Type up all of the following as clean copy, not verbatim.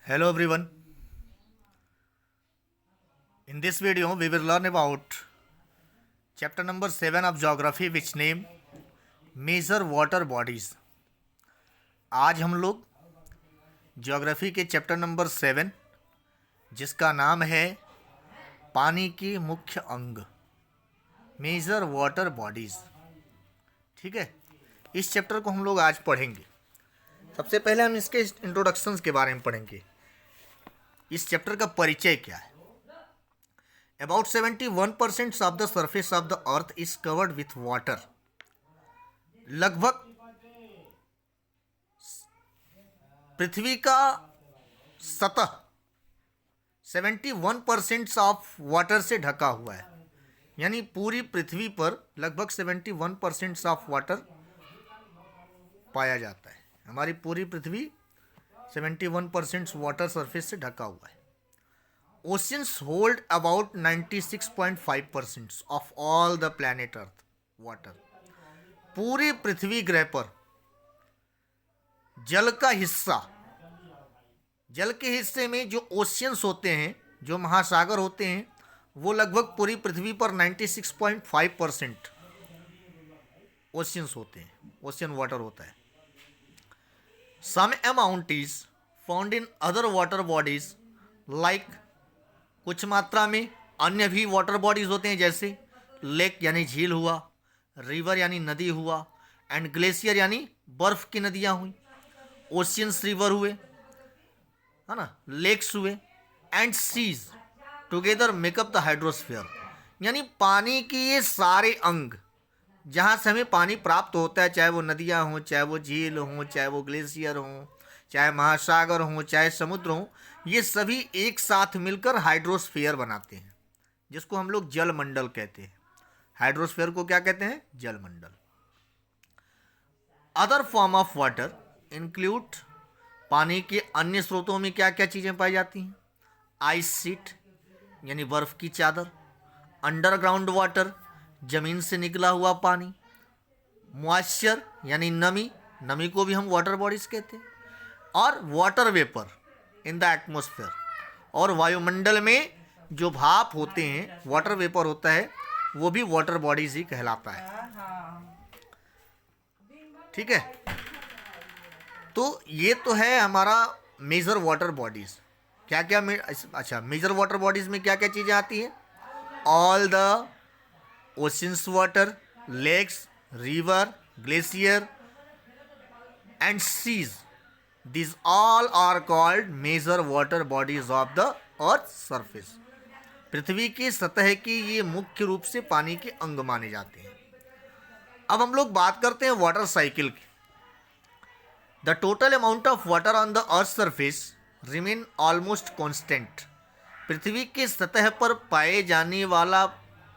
Hello everyone. In this video we will learn about chapter number 7 of geography which name major water bodies. आज हम लोग geography के chapter number 7 जिसका नाम है पानी के मुख्य अंग मेजर वाटर बॉडीज, ठीक है, इस चैप्टर को हम लोग आज पढ़ेंगे। सबसे पहले हम इसके इंट्रोडक्शंस के बारे में पढ़ेंगे। इस चैप्टर का परिचय क्या है। About 71% of the surface of the earth is covered with water. लगभग पृथ्वी का सतह 71% ऑफ वाटर से ढका हुआ है, यानी पूरी पृथ्वी पर लगभग 71% ऑफ वाटर पाया जाता है। हमारी पूरी पृथ्वी 71% वाटर सरफेस से ढका हुआ है। Oceans hold about 96.5% of all the planet earth water. पूरी पृथ्वी ग्रह पर जल का हिस्सा, जल के हिस्से में जो ओशियंस होते हैं, जो महासागर होते हैं, वो लगभग पूरी पृथ्वी पर 96.5% ओशियंस होते हैं, ओशियन वाटर होता है। Some amount is found in other water bodies like, कुछ मात्रा में अन्य भी वाटर बॉडीज होते हैं जैसे लेक यानी झील हुआ, रिवर यानी नदी हुआ, एंड ग्लेशियर यानी बर्फ की नदियाँ हुई, ओशियंस रिवर हुए, है ना, लेक्स हुए, and seas together make up the hydrosphere. यानी पानी के ये सारे अंग जहाँ से हमें पानी प्राप्त होता है, चाहे वो नदियाँ हों, चाहे वो झील हों, चाहे वो ग्लेशियर हों, चाहे महासागर हों, चाहे समुद्र हों, ये सभी एक साथ मिलकर हाइड्रोस्फीयर बनाते हैं, जिसको हम लोग जलमंडल कहते हैं। हाइड्रोस्फीयर को क्या कहते हैं? जलमंडल। Other form of water include, पानी के अन्य स्रोतों में क्या क्या चीज़ें पाई जाती हैं? आइस शीट यानी बर्फ की चादर, अंडरग्राउंड वाटर जमीन से निकला हुआ पानी, मॉइस्चर यानी नमी, नमी को भी हम वाटर बॉडीज कहते हैं, और water vapour in the atmosphere, और वायुमंडल में जो भाप होते हैं, वाटर वेपर होता है, वो भी वाटर बॉडीज ही कहलाता है, ठीक है। तो ये तो है हमारा मेजर वाटर बॉडीज। क्या क्या अच्छा, मेजर वाटर बॉडीज में क्या क्या चीज़ें आती हैं? All the oceans water, lakes, river, glacier and seas, these all are called major water bodies of the earth surface। पृथ्वी की सतह की ये मुख्य रूप से पानी के अंग माने जाते हैं। अब हम लोग बात करते हैं वाटर साइकिल की। The total amount of water on the earth surface remain almost constant. पृथ्वी की सतह पर पाए जाने वाला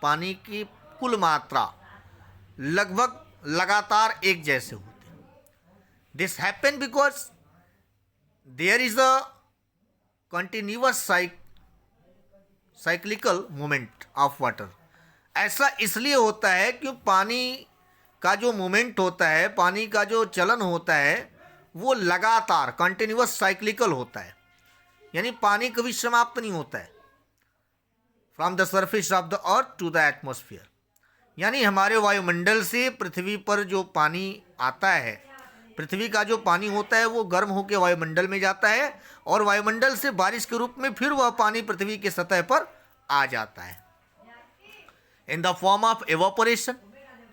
पानी की कुल मात्रा लगभग लगातार एक जैसे होते हैं। This happen because there is a continuous cyclical movement of water. ऐसा इसलिए होता है कि पानी का जो मूवमेंट होता है, पानी का जो चलन होता है, वो लगातार कंटिन्यूअस साइक्लिकल होता है, यानी पानी कभी समाप्त नहीं होता है। From the surface of the earth to the atmosphere, यानी हमारे वायुमंडल से पृथ्वी पर जो पानी आता है, पृथ्वी का जो पानी होता है वो गर्म होकर वायुमंडल में जाता है, और वायुमंडल से बारिश के रूप में फिर वह पानी पृथ्वी की सतह पर आ जाता है in the form of evaporation,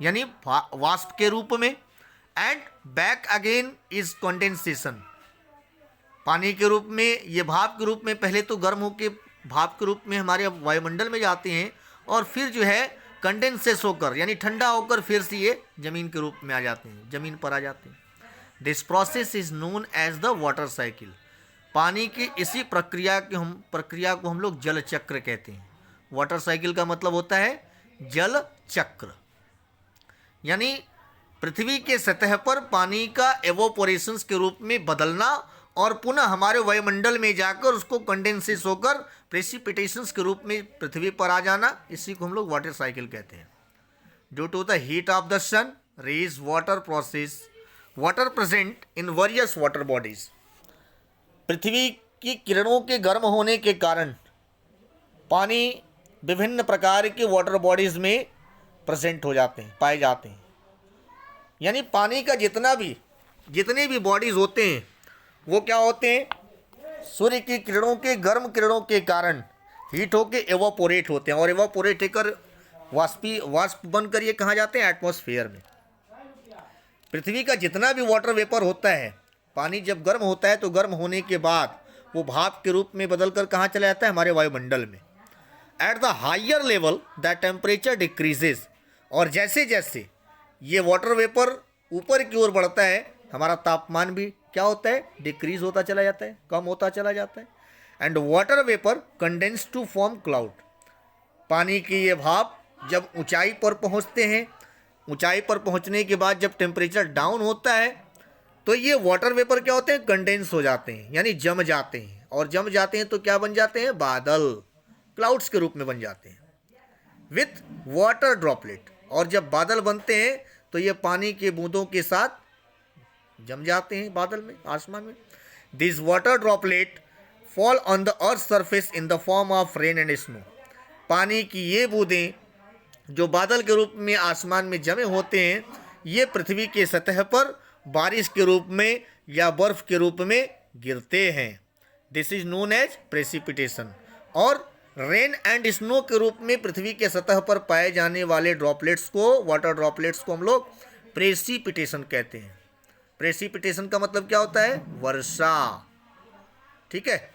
यानी वाष्प के रूप में, and back again is condensation, पानी के रूप में, ये भाप के रूप में पहले तो गर्म होकर भाप के रूप में हमारे वायुमंडल में जाते हैं, और फिर जो है कंडेंसेस होकर यानी ठंडा होकर फिर से ये जमीन के रूप में आ जाते हैं, जमीन पर आ जाते हैं। This process is known as the water cycle. पानी की इसी प्रक्रिया को हम लोग जल चक्र कहते हैं। वाटर साइकिल का मतलब होता है जल चक्र, यानी पृथ्वी के सतह पर पानी का एवोपोरेशंस के रूप में बदलना और पुनः हमारे वायुमंडल में जाकर उसको कंडेंसेस होकर प्रेसिपिटेशंस के रूप में पृथ्वी पर आ जाना, इसी को हम लोग वाटर साइकिल कहते हैं। Due to the heat of the sun rays water process water present in various water bodies. पृथ्वी की किरणों के गर्म होने के कारण पानी विभिन्न प्रकार के वाटर बॉडीज़ में प्रेजेंट हो जाते हैं, पाए जाते हैं। यानी पानी का जितने भी बॉडीज़ होते हैं वो क्या होते हैं, सूर्य की किरणों के गर्म किरणों के कारण हीट होके एवापोरेट होते हैं और एवापोरेट होकर वाष्प बनकर ये कहाँ जाते हैं, एटमॉस्फेयर में। पृथ्वी का जितना भी वाटर वेपर होता है, पानी जब गर्म होता है तो गर्म होने के बाद वो भाप के रूप में बदलकर कहाँ चला जाता है, हमारे वायुमंडल में। At the higher level the temperature decreases, और जैसे जैसे ये वाटर वेपर ऊपर की ओर बढ़ता है हमारा तापमान भी क्या होता है, डिक्रीज होता चला जाता है, कम होता चला जाता है। And water vapour condense to form cloud, पानी की ये भाप जब ऊंचाई पर पहुंचते हैं, ऊंचाई पर पहुंचने के बाद जब टेम्परेचर डाउन होता है तो ये वाटर वेपर क्या होते हैं, कंडेंस हो जाते हैं, यानी जम जाते हैं। और जम जाते हैं तो क्या बन जाते हैं, बादल, क्लाउड्स के रूप में बन जाते हैं विथ वाटर ड्रॉपलेट। और जब बादल बनते हैं तो ये पानी के बूंदों के साथ जम जाते हैं बादल में, आसमान में। This water droplet fall on the earth surface in the form of rain and snow, पानी की ये बूंदें जो बादल के रूप में आसमान में जमे होते हैं ये पृथ्वी के सतह पर बारिश के रूप में या बर्फ के रूप में गिरते हैं। This is known as precipitation. और रेन एंड स्नो के रूप में पृथ्वी के सतह पर पाए जाने वाले ड्रॉपलेट्स को, वाटर ड्रॉपलेट्स को हम लोग प्रेसिपिटेशन कहते हैं। प्रेसिपिटेशन का मतलब क्या होता है, वर्षा, ठीक है,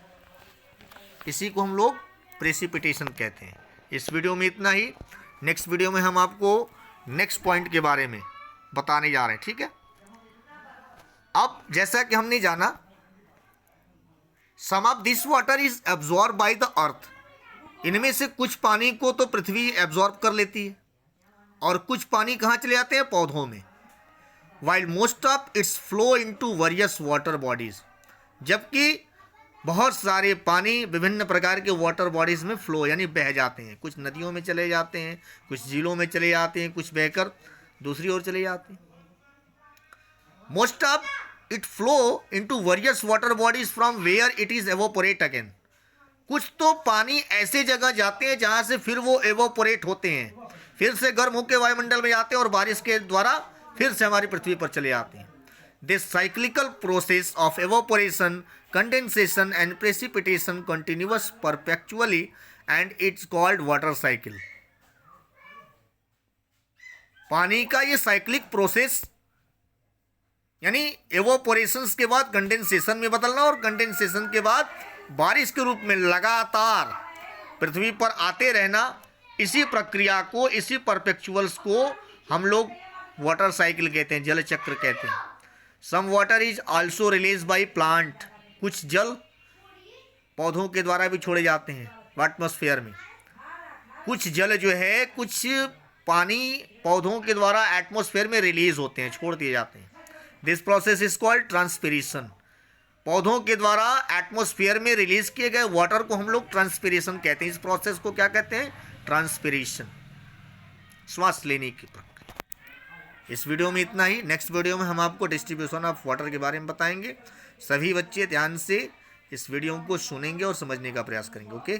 इसी को हम लोग प्रेसिपिटेशन कहते हैं। इस वीडियो में इतना ही। नेक्स्ट वीडियो में हम आपको नेक्स्ट पॉइंट के बारे में बताने जा रहे हैं, ठीक है। अब जैसा कि हमने जाना, some of this water is absorb by the earth, इनमें से कुछ पानी को तो पृथ्वी एब्जॉर्ब कर लेती है और कुछ पानी कहाँ चले जाते हैं, पौधों में। While most of its flow into various water bodies, जबकि बहुत सारे पानी विभिन्न प्रकार के वाटर बॉडीज़ में फ्लो यानी बह जाते हैं। कुछ नदियों में चले जाते हैं, कुछ झीलों में चले जाते हैं, कुछ बहकर दूसरी ओर चले जाते हैं। Most of it flow into various water bodies from where it is evaporate again, कुछ तो पानी ऐसे जगह जाते हैं जहाँ से फिर वो एवोपोरेट होते हैं, फिर से गर्म होकर वायुमंडल में जाते हैं और बारिश के द्वारा फिर से हमारी पृथ्वी पर चले जाते हैं। This cyclical process of evaporation, condensation and precipitation continuous perpetually and it's called water cycle। पानी का ये साइक्लिक प्रोसेस यानी एवोपोरेशंस के बाद कंडेंसेशन में बदलना और कंडेंसेशन के बाद बारिश के रूप में लगातार पृथ्वी पर आते रहना, इसी प्रक्रिया को, इसी परपेचुअल्स को हम लोग वाटर साइकिल कहते हैं, जल चक्र कहते हैं। Some water is also release by plant, कुछ जल पौधों के द्वारा भी छोड़े जाते हैं एटमॉस्फेयर में। कुछ जल जो है, कुछ पानी पौधों के द्वारा एटमॉस्फेयर में रिलीज होते हैं, छोड़ दिए जाते हैं। This process is called transpiration. पौधों के द्वारा एटमॉस्फेयर में रिलीज किए गए वाटर को हम लोग ट्रांसपिरेशन कहते हैं। इस प्रोसेस को क्या कहते हैं, ट्रांसपिरेशन, श्वास लेने की प्रक्रिया। इस वीडियो में इतना ही। नेक्स्ट वीडियो में हम आपको डिस्ट्रीब्यूशन ऑफ वाटर के बारे में बताएंगे। सभी बच्चे ध्यान से इस वीडियो को सुनेंगे और समझने का प्रयास करेंगे। ओके।